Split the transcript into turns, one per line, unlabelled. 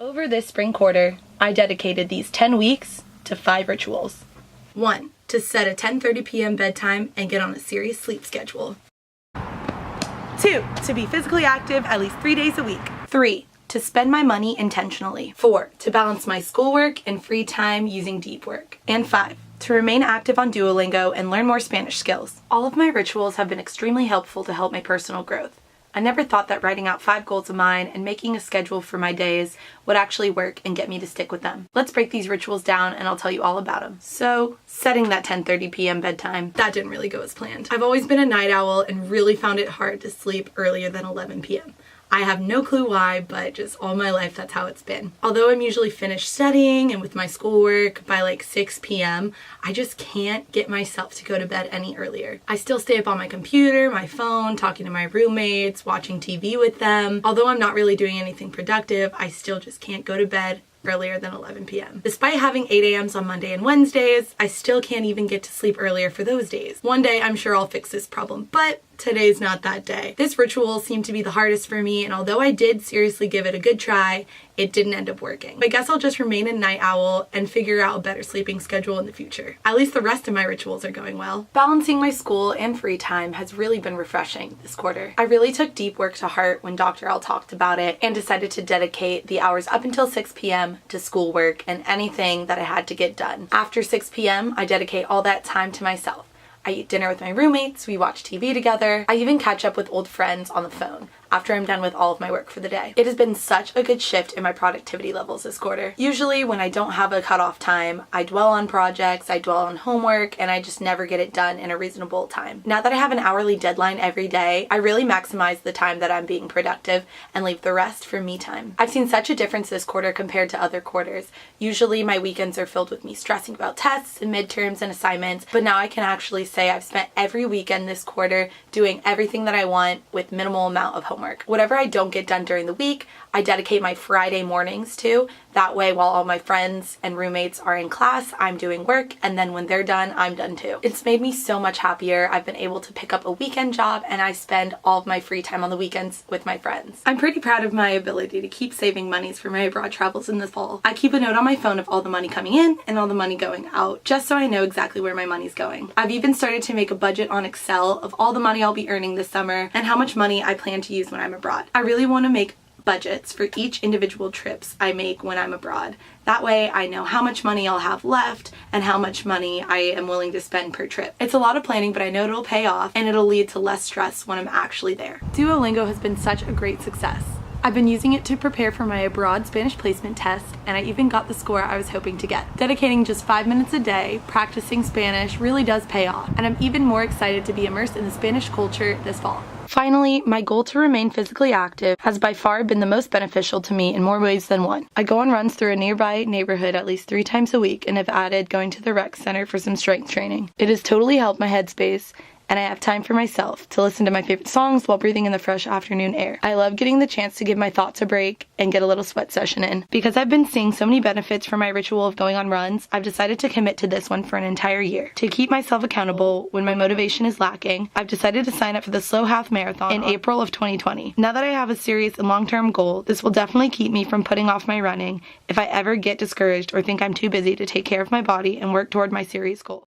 Over this spring quarter, I dedicated these 10 weeks to 5 rituals. 1. To set a 10:30 p.m. bedtime and get on a serious sleep schedule. 2. To be physically active at least 3 days a week. 3. To spend my money intentionally. 4. To balance my schoolwork and free time using deep work. And 5. To remain active on Duolingo and learn more Spanish skills. All of my rituals have been extremely helpful to help my personal growth. I never thought that writing out 5 goals of mine and making a schedule for my days would actually work and get me to stick with them. Let's break these rituals down and I'll tell you all about them. So, setting that 10:30 p.m. bedtime, that didn't really go as planned. I've always been a night owl and really found it hard to sleep earlier than 11 p.m. I have no clue why, but just all my life that's how it's been. Although I'm usually finished studying and with my schoolwork by like 6 p.m., I just can't get myself to go to bed any earlier. I still stay up on my computer, my phone, talking to my roommates, watching TV with them. Although I'm not really doing anything productive, I still just can't go to bed earlier than 11 p.m. Despite having 8 a.m.s on Monday and Wednesdays, I still can't even get to sleep earlier for those days. One day I'm sure I'll fix this problem, but today's not that day. This ritual seemed to be the hardest for me, and although I did seriously give it a good try, it didn't end up working. I guess I'll just remain a night owl and figure out a better sleeping schedule in the future. At least the rest of my rituals are going well. Balancing my school and free time has really been refreshing this quarter. I really took deep work to heart when Dr. L talked about it and decided to dedicate the hours up until 6 p.m. to schoolwork and anything that I had to get done. After 6 p.m., I dedicate all that time to myself. I eat dinner with my roommates, we watch TV together, I even catch up with old friends on the phone after I'm done with all of my work for the day. It has been such a good shift in my productivity levels this quarter. Usually when I don't have a cutoff time, I dwell on projects, I dwell on homework, and I just never get it done in a reasonable time. Now that I have an hourly deadline every day, I really maximize the time that I'm being productive and leave the rest for me time. I've seen such a difference this quarter compared to other quarters. Usually my weekends are filled with me stressing about tests and midterms and assignments, but now I can actually say I've spent every weekend this quarter doing everything that I want with minimal amount of homework. Whatever I don't get done during the week, I dedicate my Friday mornings to. That way, while all my friends and roommates are in class, I'm doing work, and then when they're done, I'm done too. It's made me so much happier. I've been able to pick up a weekend job, and I spend all of my free time on the weekends with my friends. I'm pretty proud of my ability to keep saving monies for my abroad travels in the fall. I keep a note on my phone of all the money coming in and all the money going out, just so I know exactly where my money's going. I've even started to make a budget on Excel of all the money I'll be earning this summer and how much money I plan to use when I'm abroad. I really want to make budgets for each individual trips I make when I'm abroad. That way I know how much money I'll have left and how much money I am willing to spend per trip. It's a lot of planning, but I know it'll pay off and it'll lead to less stress when I'm actually there. Duolingo has been such a great success. I've been using it to prepare for my abroad Spanish placement test, and I even got the score I was hoping to get. Dedicating just 5 minutes a day, practicing Spanish really does pay off, and I'm even more excited to be immersed in the Spanish culture this fall. Finally, my goal to remain physically active has by far been the most beneficial to me in more ways than one. I go on runs through a nearby neighborhood at least 3 times a week and have added going to the rec center for some strength training. It has totally helped my headspace, and I have time for myself to listen to my favorite songs while breathing in the fresh afternoon air. I love getting the chance to give my thoughts a break and get a little sweat session in. Because I've been seeing so many benefits from my ritual of going on runs, I've decided to commit to this one for an entire year. To keep myself accountable when my motivation is lacking, I've decided to sign up for the Slow Half Marathon in April of 2020. Now that I have a serious and long-term goal, this will definitely keep me from putting off my running if I ever get discouraged or think I'm too busy to take care of my body and work toward my serious goal.